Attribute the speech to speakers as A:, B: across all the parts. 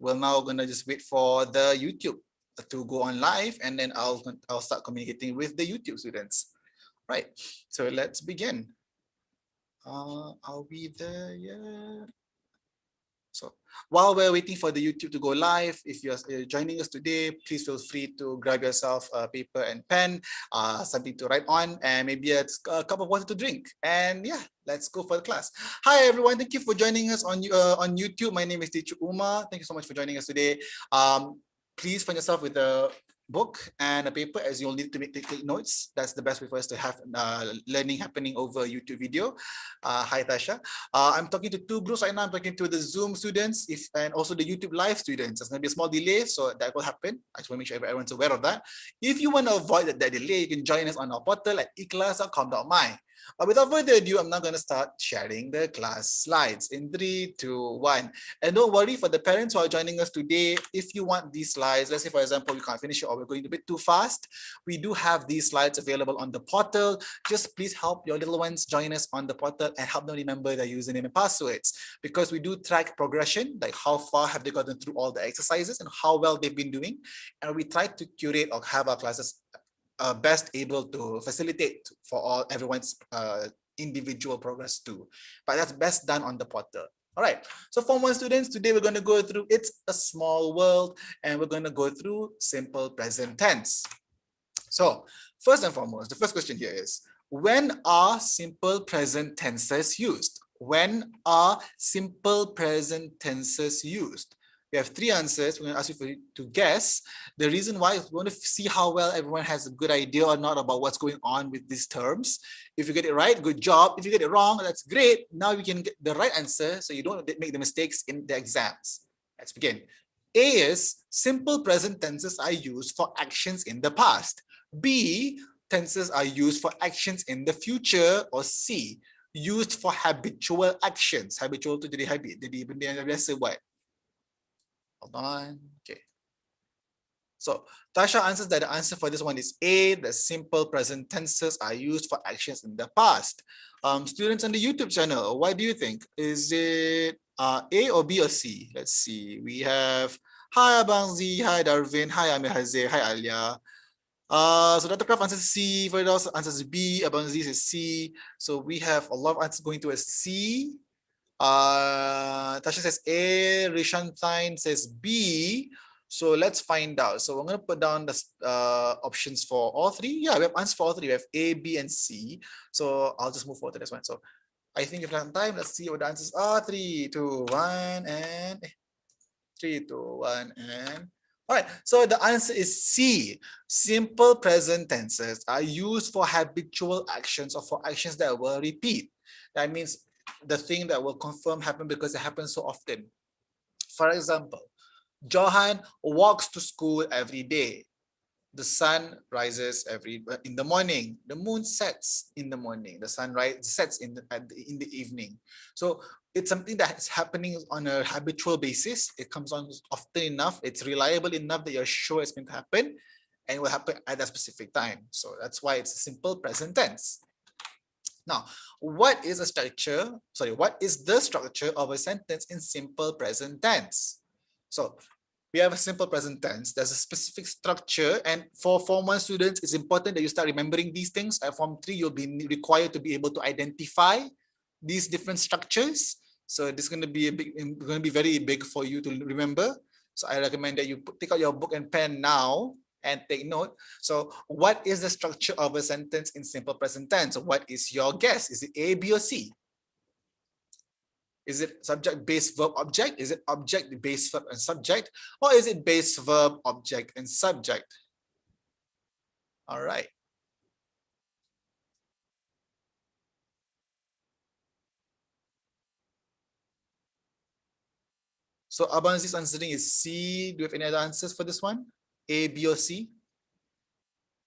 A: we're now gonna just wait for the YouTube to go on live, and then I'll start communicating with the YouTube students. Right. So let's begin. Are we there yet? So while we're waiting for the YouTube to go live, if you're joining us today, please feel free to grab yourself a paper and pen, something to write on, and maybe a cup of water to drink. And yeah, let's go for the class. Hi everyone, thank you for joining us on YouTube. My name is Teacher Uma. Thank you so much for joining us today. Please find yourself with a book and a paper, as you'll need to take notes. That's the best way for us to have learning happening over YouTube video. Hi Tasha. I'm talking to two groups right now. I'm talking to the Zoom students and also the YouTube live students. There's going to be a small delay, so that will happen. I just want to make sure everyone's aware of that. If you want to avoid that delay, you can join us on our portal at eKelas.com.my. Without further ado, I'm now going to start sharing the class slides in 3, 2, 1. And don't worry, for the parents who are joining us today, if you want these slides, let's say for example, we can't finish it or we're going a bit too fast, we do have these slides available on the portal. Just please help your little ones join us on the portal and help them remember their username and passwords, because we do track progression, like how far have they gotten through all the exercises and how well they've been doing. And we try to curate or have our classes best able to facilitate for everyone's individual progress too. But that's best done on the portal. All right, so Form 1 students, today we're going to go through It's a Small World, and we're going to go through simple present tense. So first and foremost, the first question here is, when are simple present tenses used? When are simple present tenses used? We have 3 answers. We're going to ask you to guess. The reason why is we want to see how well everyone has a good idea or not about what's going on with these terms. If you get it right, good job. If you get it wrong, that's great. Now you can get the right answer so you don't make the mistakes in the exams. Let's begin. A is simple present tenses are used for actions in the past. B, tenses are used for actions in the future. Or C, used for habitual actions. Habitual tu jadi habit, jadi benda yang biasa buat. Hold on. Okay. So Tasha answers that the answer for this one is A, the simple present tenses are used for actions in the past. Students on the YouTube channel, what do you think? Is it A or B or C? Let's see. We have, hi Abang Z, hi Darwin, hi Amir Hazir, hi Alia. So Dr. Kraft answers C, Firdaus answers B, Abang Z says C. So we have a lot of answers going to a C. Tasha says A, Rishan Thine says B. So let's find out. So I'm going to put down the options for all 3. Yeah, we have answers for all 3. We have A, B, and C. So I'll just move forward to this one. So I think if we have time, let's see what the answers are. 3, 2, 1, and 3, 2, 1, and all right. So the answer is C. Simple present tenses are used for habitual actions or for actions that will repeat. That means the thing that will confirm happen because it happens so often. For example, Johan walks to school every day. The sun rises in the morning. The moon sets in the morning. The sun sets in the evening. So it's something that is happening on a habitual basis. It comes on often enough. It's reliable enough that you're sure it's going to happen, and it will happen at a specific time. So that's why it's a simple present tense. Now, what is the structure of a sentence in simple present tense? So we have a simple present tense. There's a specific structure, and for Form 1 students, it's important that you start remembering these things. At Form 3, you'll be required to be able to identify these different structures. So this is going to be very big for you to remember. So I recommend that you take out your book and pen now and take note. So what is the structure of a sentence in simple present tense? What is your guess? Is it A, B, or C? Is it subject, base, verb, object? Is it object, base, verb, and subject? Or is it base, verb, object, and subject? All right. So Abanzi's answering is C. Do you have any other answers for this one? A, B, or C?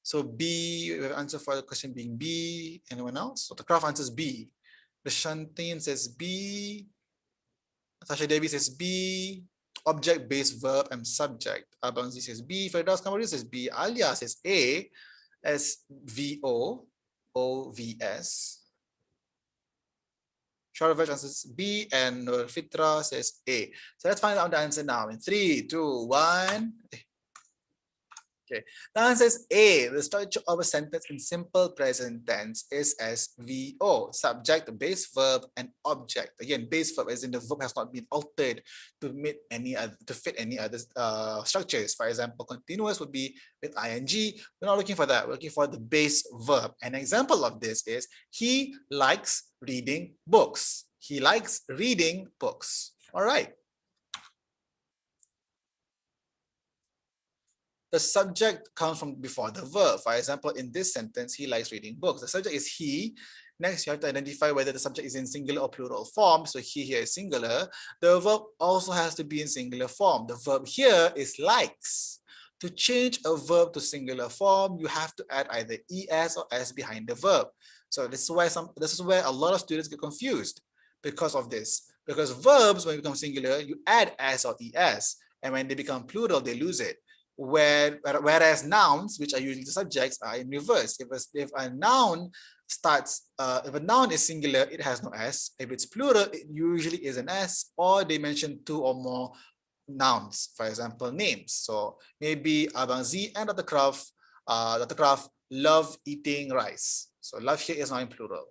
A: So B, we have answer for the question being B. Anyone else? So the craft answers B. The Shantin says B. Natasha Devi says B. Object, base, verb, and subject. Abangzi says B. Firdaus Kamari says B. Alia says A as VO, OVS. Sharavaj answers B, and Nur Fitra says A. So let's find out the answer now in 3, 2, 1. Okay, the answer is A. The structure of a sentence in simple present tense is as VO: subject, base verb, and object. Again, base verb as in the verb has not been altered to fit any other structures. For example, continuous would be with ing. We're not looking for that. We're looking for the base verb. An example of this is he likes reading books. He likes reading books. All right. The subject comes from before the verb. For example, in this sentence, he likes reading books. The subject is he. Next, you have to identify whether the subject is in singular or plural form. So he here is singular. The verb also has to be in singular form. The verb here is likes. To change a verb to singular form, you have to add either es or s behind the verb. So this is where a lot of students get confused because of this. Because verbs, when they become singular, you add s or es, and when they become plural, they lose it. Whereas nouns, which are usually the subjects, are in reverse. If a noun if a noun is singular, it has no s. If it's plural, it usually is an s, or they mention 2 or more nouns. For example, names. So maybe Abang Z and Dr. Kraft love eating rice. So love here is not in plural.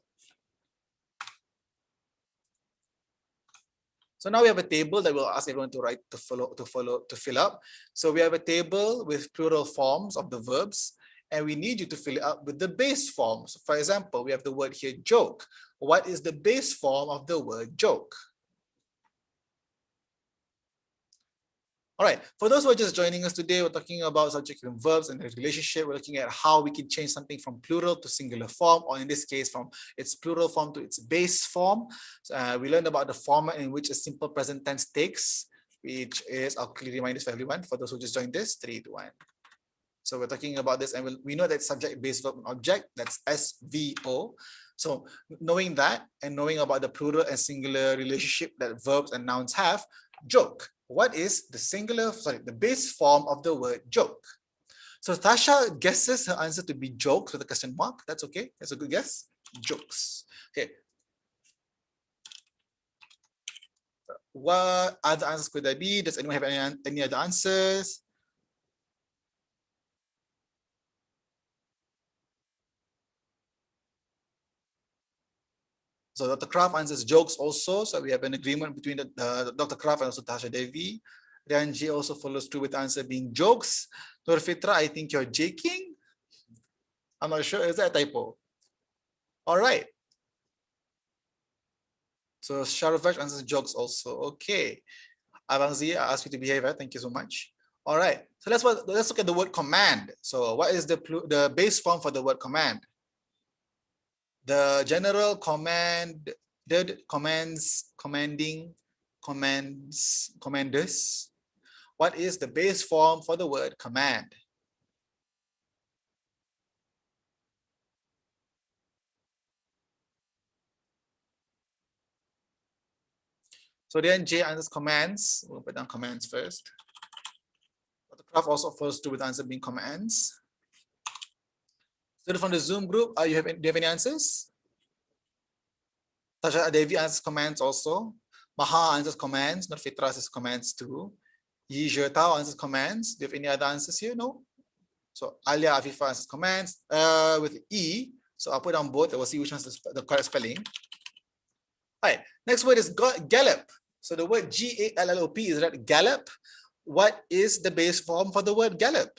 A: So now we have a table that we'll ask everyone to fill up. So we have a table with plural forms of the verbs, and we need you to fill it up with the base forms. For example, we have the word here, joke. What is the base form of the word joke? All right, for those who are just joining us today, we're talking about subject and verbs and their relationship. We're looking at how we can change something from plural to singular form, or in this case, from its plural form to its base form. So, we learned about the format in which a simple present tense takes, which is, I'll quickly remind this for everyone, for those who just joined this, 3, 2, 1. So we're talking about this, and we know that subject, base, verb, and object, that's SVO. So knowing that, and knowing about the plural and singular relationship that verbs and nouns have, joke. What is the base form of the word joke? So Tasha guesses her answer to be jokes with a question mark. That's okay. That's a good guess. Jokes. Okay. What other answers could there be? Does anyone have any other answers? So Dr. Kraft answers jokes also. So we have an agreement between Dr. Kraft and also Tasha Devi. Ranji also follows through with the answer being jokes. Nur Fitra, I think you're joking. I'm not sure. Is that a typo? All right. So Sharvaj answers jokes also. Okay. Abang Z, I ask you to behave. Thank you so much. All right. So let's look at the word command. So what is the base form for the word command? The general command, commands, commanding, commanders. What is the base form for the word command? So then J answers commands. We'll put down commands first. Dr. Kraft also follows through with answer being commands. Student from the Zoom group, do you have any answers? Tasha Devi answers commands also. Maha answers commands. Nur Fitra answers commands too. Yi Zhetao answers commands. Do you have any other answers here? No? So Alia Afifa answers commands with E. So I'll put down both. We'll see which one's the correct spelling. All right. Next word is gallop. So the word Gallop is that gallop. What is the base form for the word gallop?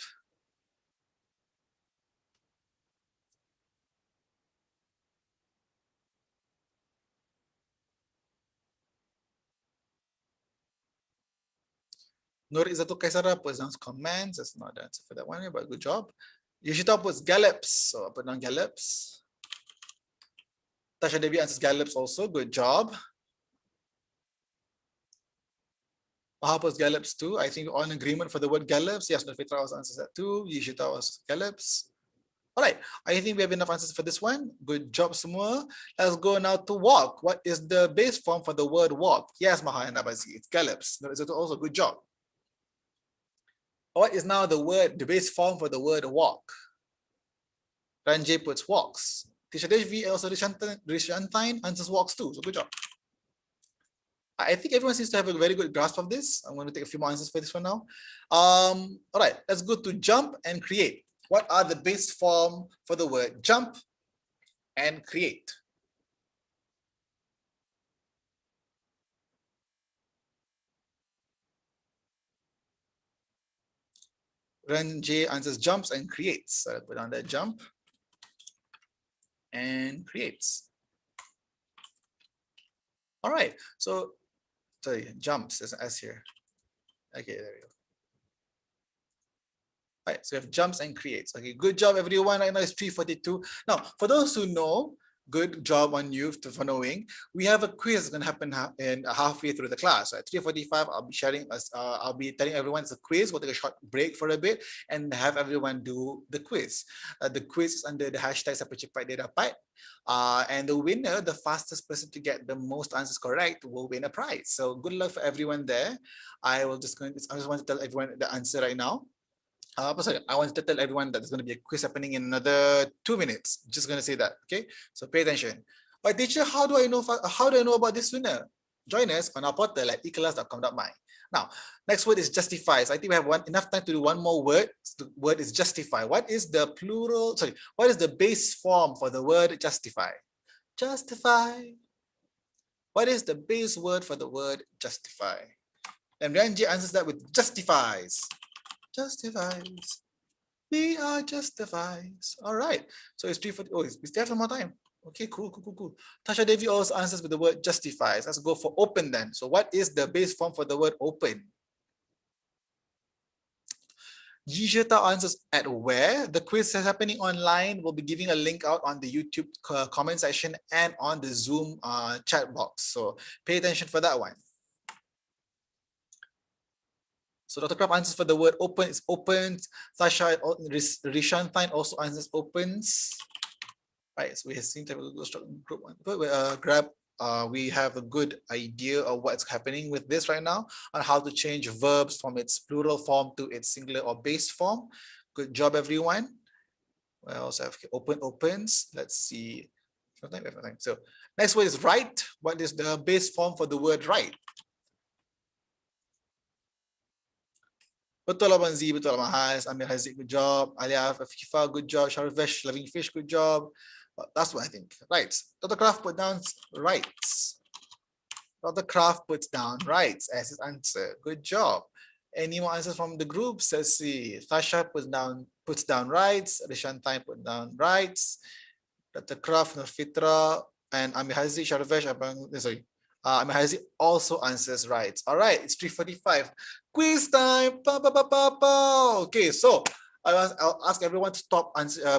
A: Nur Izzatu Kaisara puts down commands. That's not the answer for that one, but good job. Yushita puts gallops. So I'll put down gallops. Tasha Devi answers gallops also. Good job. Maha puts gallops too. I think all in agreement for the word gallops. Yes, Nafitra also answers that too. Yushita also gallops. All right, I think we have enough answers for this one. Good job, semua. Let's go now to walk. What is the base form for the word walk? Yes, Maha and Abazi, it's gallops. It's also good job. What is now the base form for the word walk? Ranjay puts walks. Tisha Devi also Rishantine answers walks too, so good job. I think everyone seems to have a very good grasp of this. I'm going to take a few more answers for this one now. All right, let's go to jump and create. What are the base form for the word jump and create? Ren J answers jumps and creates. So I'll put on that jump and creates. All right, so sorry, jumps, there's an S here. Okay, there we go. All right, so we have jumps and creates. Okay, good job, everyone. Right now it's 3:42. Now, for those who know, good job on you for knowing. We have a quiz that's gonna happen in halfway through the class. At 3:45, I'll be sharing I'll be telling everyone it's a quiz. We'll take a short break for a bit and have everyone do the quiz. The quiz is under the hashtag Siapa Cepat Dia Dapat. And the winner, the fastest person to get the most answers correct, will win a prize. So good luck for everyone there. I just want to tell everyone the answer right now. Sorry, I want to tell everyone that there's going to be a quiz happening in another 2 minutes. Just going to say that, okay? So pay attention. But teacher, how do I know about this winner? Join us on our portal at eKelas.com.my. Now, next word is justifies. I think we have enough time to do one more word. The word is justify. What is the plural? Sorry, what is the base form for the word justify? Justify. What is the base word for the word justify? And Ranji answers that with justifies. Justifies. We are justified. All right. So it's 3:40. Oh, we still have some more time. Okay, cool. Tasha Devi also answers with the word justifies. Let's go for open then. So what is the base form for the word open? Yishita answers at where. The quiz is happening online. We'll be giving a link out on the YouTube comment section and on the Zoom chat box. So pay attention for that one. So Dr. Kraft answers for the word open is opens. Sasha Rishantine also answers opens. Right, so we have seen to have a group one. Grab. We have a good idea of what's happening with this right now on how to change verbs from its plural form to its singular or base form. Good job, everyone. We also have open opens. Let's see. So next word is right. What is the base form for the word right? Betul Abang Z, betul Abang Has, Amir Haziq, good job. Alia Afifa, good job. Sharvesh, Loving Fish, good job. That's what I think. Right. Dr. Kraft put down rights. Dr. Kraft puts down rights as his answer. Good job. Any more answers from the groups? Let's see. Tasha puts down rights. Rishantai put down rights. Dr. Kraft, Nafitra, and Amir Haziq, Sharvesh, sorry. Amir Haziq also answers rights. All right, it's 3:45. Quiz time. Okay, so I'll ask everyone to stop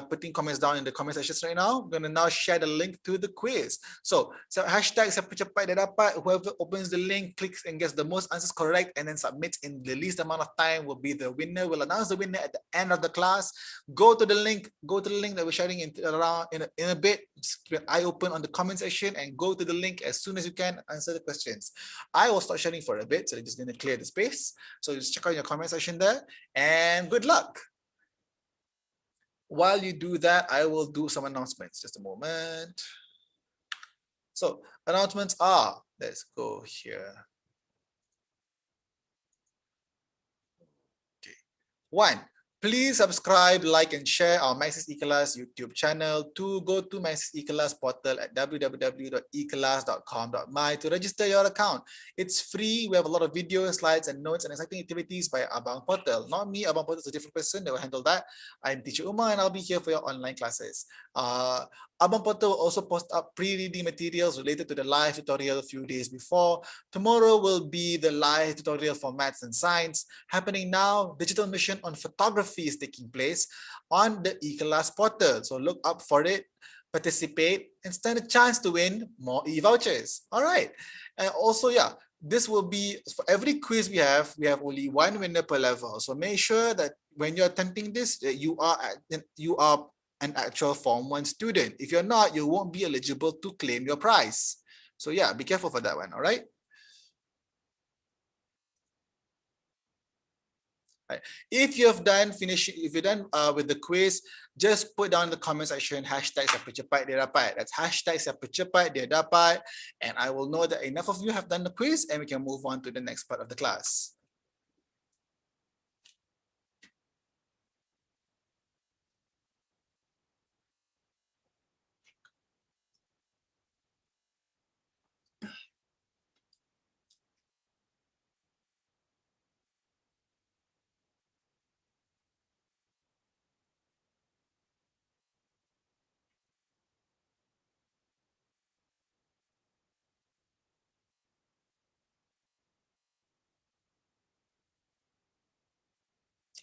A: putting comments down in the comment sections right now. I'm going to now share the link to the quiz. So hashtag Siapa Cepat Dia Dapat. Whoever opens the link, clicks and gets the most answers correct and then submits in the least amount of time will be the winner. We'll announce the winner at the end of the class. Go to the link that we're sharing in a bit. Just keep an eye open on the comment section and go to the link as soon as you can. Answer the questions. I will start sharing for a bit, so I'm just going to clear the space. So just check out your comment section there and good luck. While you do that, I will do some announcements. Just a moment. So announcements are, let's go here. Okay. One, please subscribe, like, and share our Maxis eKelas YouTube channel. To go to Maxis eKelas portal at www.ekelas.com.my to register your account. It's free. We have a lot of videos, slides, and notes and exciting activities by Abang Portal. Not me. Abang Portal is a different person that will handle that. I'm Teacher Uma, and I'll be here for your online classes. Abang Portal will also post up pre-reading materials related to the live tutorial a few days before. Tomorrow will be the live tutorial for maths and science. Happening now, digital mission on photography is taking place on the eKelas portal. So look up for it, participate, and stand a chance to win more e-vouchers. All right. And also, yeah, this will be, for every quiz we have only one winner per level. So make sure that when you're attempting this, you are an actual Form 1 student. If you're not, you won't be eligible to claim your prize. So yeah, be careful for that one, all right? Right. If you're done with the quiz, just put down in the comment section hashtag siapa cepat dia dapat. That's hashtag siapa cepat dia dapat. And I will know that enough of you have done the quiz and we can move on to the next part of the class.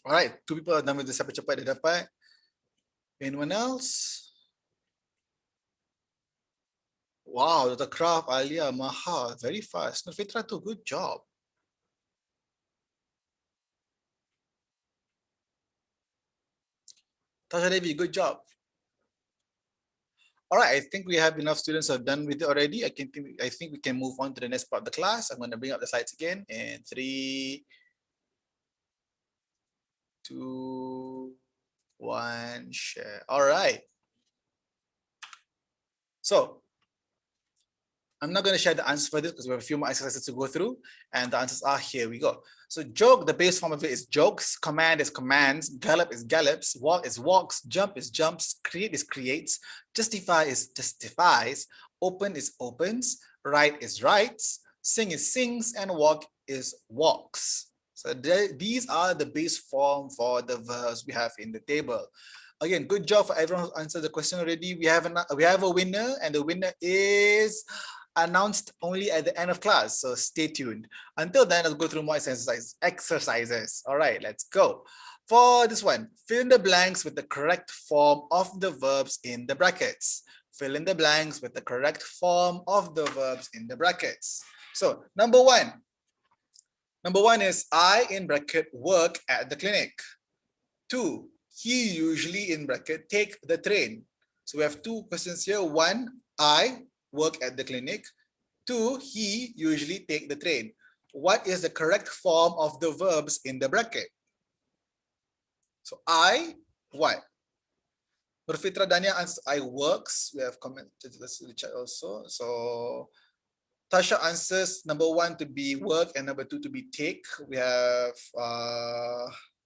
A: All right, 2 people are done with the siapa cepat dia dapat. Anyone else? Wow, Dr. Kraft, Alia, Maha, very fast. Nurfitra too, good job. Tasha Devi, good job. All right, I think we have enough students who have done with it already. I think we can move on to the next part of the class. I'm going to bring up the slides again in 3, 2, 1, share. All right. So I'm not going to share the answers for this because we have a few more exercises to go through, and the answers are here we go. So joke, the base form of it is jokes, command is commands, gallop is gallops, walk is walks, jump is jumps, create is creates, justify is justifies, open is opens, write is writes, sing is sings, and walk is walks. So these are the base form for the verbs we have in the table. Again, good job for everyone who answered the question already. We have a winner, and the winner is announced only at the end of class, so stay tuned. Until then, let's go through more exercises. All right, let's go. For this one, fill in the blanks with the correct form of the verbs in the brackets. Fill in the blanks with the correct form of the verbs in the brackets. So number one is I in bracket work at the clinic. 2, he usually in bracket take the train. So we have 2 questions here. 1, I work at the clinic. 2, he usually take the train. What is the correct form of the verbs in the bracket? So I, what? Nurfitra Dania answers I works. We have commented this in the chat also. So Tasha answers number 1 to be work and number 2 to be take. We have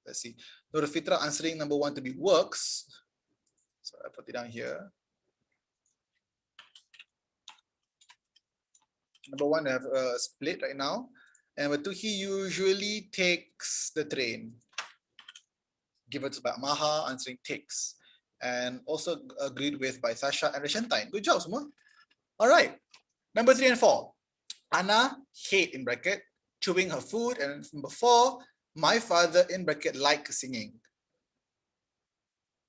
A: let's see. Nurfitra answering number 1 to be works. So I put it down here. Number 1, I have a split right now. And number 2, he usually takes the train. Give it to Maha answering takes. And also agreed with by Sasha and Rashantine. Good job, semua. All right. Number 3 and 4. Anna hate in bracket chewing her food. And number 4, my father in bracket like singing.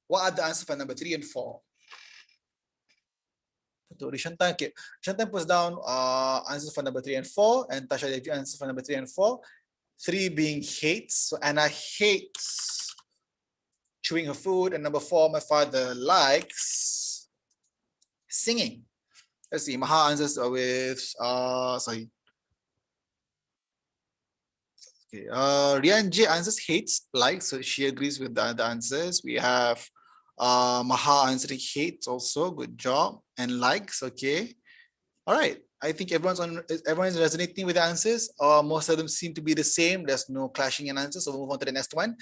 A: What are the answers for number 3 and 4? Rishantine, okay. Rishantine puts down answers for number 3 and 4, and Tasha Devi answers for number 3 and 4. 3 being hates. So Anna hates chewing her food, and number 4, my father likes singing. Let's see. Maha answers with sorry. Okay. Rian J answers hates, likes, so she agrees with the answers. We have Maha answering hates also. Good job. And likes, okay. All right. I think everyone's resonating with the answers, or most of them seem to be the same. There's no clashing in answers, so we'll move on to the next one.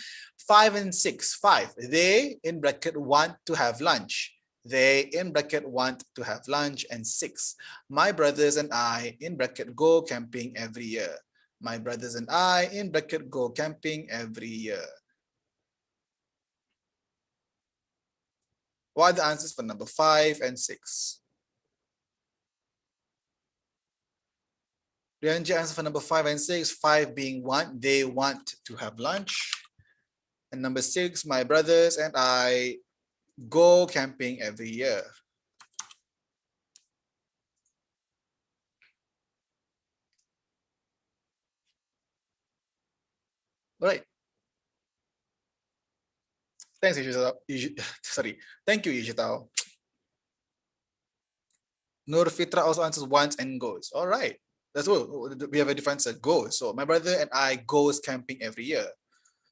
A: 5 and 6. 5. They in bracket want to have lunch. They in bracket want to have lunch. And 6. My brothers and I in bracket go camping every year. My brothers and I in bracket go camping every year. What are the answers for number 5 and 6? Rianji answer for number 5 and 6. 5 being want, they want to have lunch. And number 6, my brothers and I go camping every year. All right. Thanks, sorry. Thank you, Yishitao. Nur Fitra also answers wants and goes. All right. That's what we have a difference at goes. So my brother and I goes camping every year.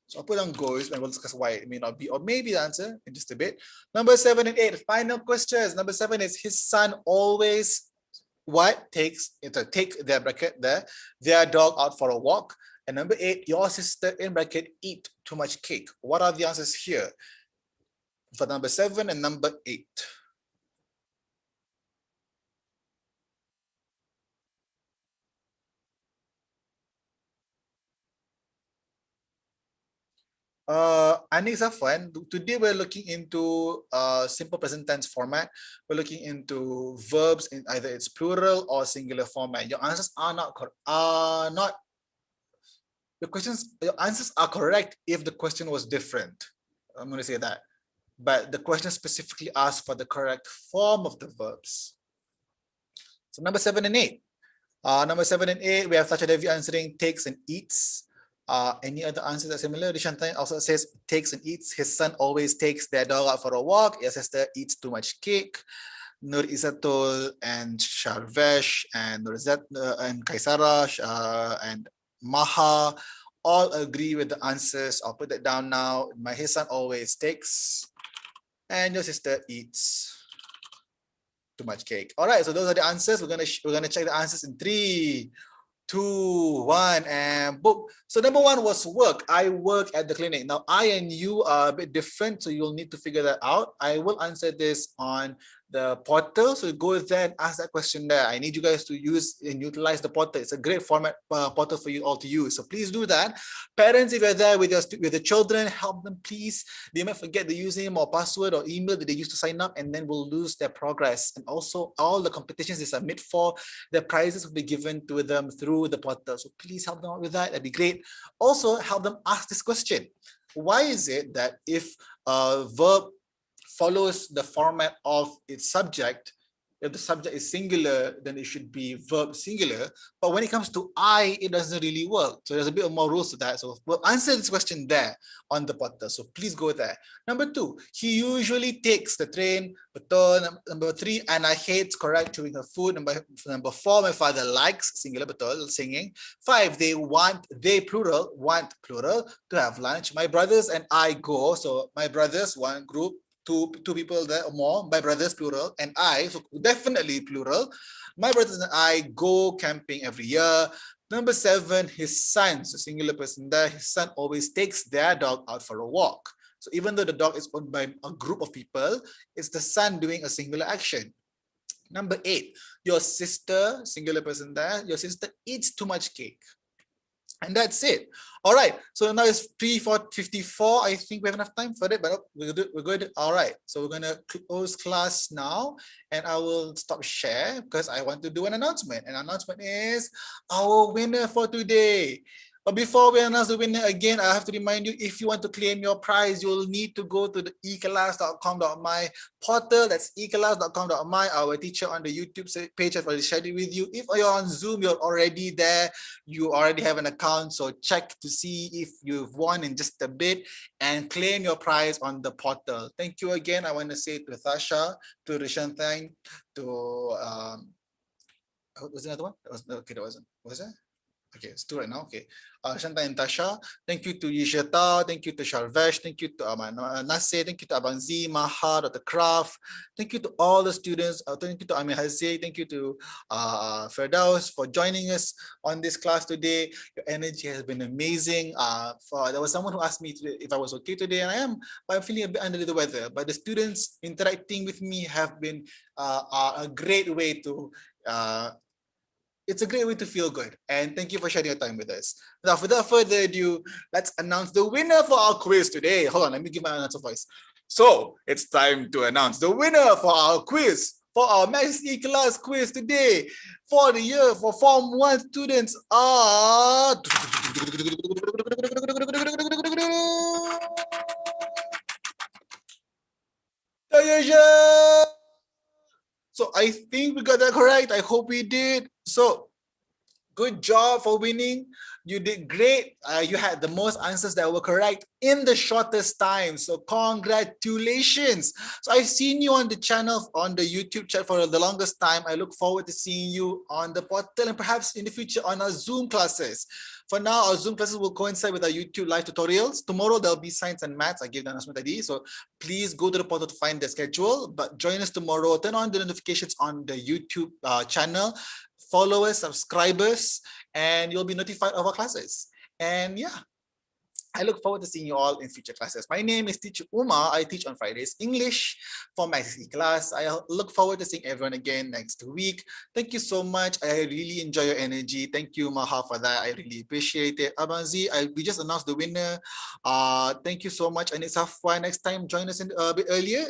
A: So I'll put on goes and we'll discuss why it may not be, or maybe the answer in just a bit. Number 7 and 8, final questions. Number 7 is his son always what takes take their bracket there, their dog out for a walk. And number 8, your sister in bracket eat too much cake. What are the answers here for number 7 and number 8? Anis Afwan, today we're looking into simple present tense format. We're looking into verbs in either its plural or singular format. Your answers are not your answers are correct if the question was different. I'm going to say that. But the question specifically asks for the correct form of the verbs. So number 7 and 8. Number 7 and 8, we have Tasha Devi answering takes and eats. Any other answers that similar? Rishantan also says takes and eats. His son always takes their dog out for a walk. Your sister eats too much cake. Nur Izatul and Sharvesh and Nurzat and Kaisara and Maha all agree with the answers. I'll put that down now. His son always takes, and your sister eats too much cake. All right, so those are the answers. We're gonna check the answers in 3, 2, 1, and boom. So number 1 was work. I work at the clinic. Now I and you are a bit different, so you'll need to figure that out. I will answer this on the portal, so go there and ask that question there. I need you guys to use and utilize the portal. It's a great format portal for you all to use, so please do that. Parents, if you're there with the children, help them please. They might forget the username or password or email that they used to sign up, and then will lose their progress. And also all the competitions they submit for, the prizes will be given to them through the portal, so please help them out with that. That'd be great. Also help them ask this question: why is it that if a verb follows the format of its subject, if the subject is singular, then it should be verb singular. But when it comes to I, it doesn't really work. So there's a bit more rules to that. So we'll answer this question there on the portal. So please go there. Number 2, he usually takes the train. Betul. Number 3, Anna hates correct chewing her food. Number 4, my father likes singular betul singing. 5, they plural want plural to have lunch. My brothers and I go. So my brothers, one group, two people there or more. My brothers plural, and I, so definitely plural. My brothers and I go camping every year. Number 7, his son, so singular person there, his son always takes their dog out for a walk. So even though the dog is owned by a group of people, it's the son doing a singular action. Number 8, your sister, singular person there, your sister eats too much cake. And that's it. All right. So now it's 3:54. I think we have enough time for it, but we're good. All right. So we're gonna close class now, and I will stop share because I want to do an announcement. An announcement is our winner for today. But before we announce the winner again, I have to remind you, if you want to claim your prize, you'll need to go to the eKelas.com.my portal. That's eKelas.com.my. Our teacher on the YouTube page has already shared it with you. If you're on Zoom, you're already there. You already have an account, so check to see if you've won in just a bit and claim your prize on the portal. Thank you again. I want to say to Thasha, to Rishanthang, to was there another one? Okay, that wasn't. Was that? Okay, it's 2 right now. Okay. Shanta and Tasha, thank you to Yishata, thank you to Sharvesh, thank you to Nase, thank you to Abang Z, Maha, Dr. Kraft, thank you to all the students, thank you to Amir Hazi, thank you to Firdaus for joining us on this class today. Your energy has been amazing. There was someone who asked me if I was okay today, and I am, but I'm feeling a bit under the weather. But the students interacting with me have been a great way to it's a great way to feel good. And thank you for sharing your time with us. Now, without further ado, let's announce the winner for our quiz today. Hold on, let me give my announcer voice. So it's time to announce the winner for our quiz, for our Max eKelas quiz today. For the year, for Form 1 students are... So I think we got that correct. I hope we did. So good job for winning. You did great. You had the most answers that were correct in the shortest time. So congratulations. So I've seen you on the channel, on the YouTube chat for the longest time. I look forward to seeing you on the portal and perhaps in the future on our Zoom classes. For now, our Zoom classes will coincide with our YouTube live tutorials. Tomorrow, there'll be science and maths. I gave the announcement ID. So please go to the portal to find the schedule. But join us tomorrow. Turn on the notifications on the YouTube channel. Follow us, subscribe us, and you'll be notified of our classes. And yeah, I look forward to seeing you all in future classes. My name is Teacher Uma. I teach on Fridays English for my eKelas. I look forward to seeing everyone again next week. Thank you so much. I really enjoy your energy. Thank you, Maha, for that. I really appreciate it. Abanzi, we just announced the winner. Thank you so much. And it's Safwan. Next time, join us a bit earlier.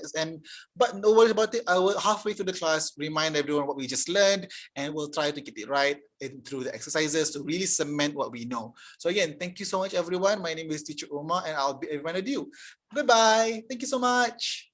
A: But no worries about it. I will halfway through the class remind everyone what we just learned, and we'll try to get it right through the exercises to really cement what we know. So again, thank you so much, everyone. My name is Teacher Uma, and I'll be everyone with you. Goodbye. Thank you so much.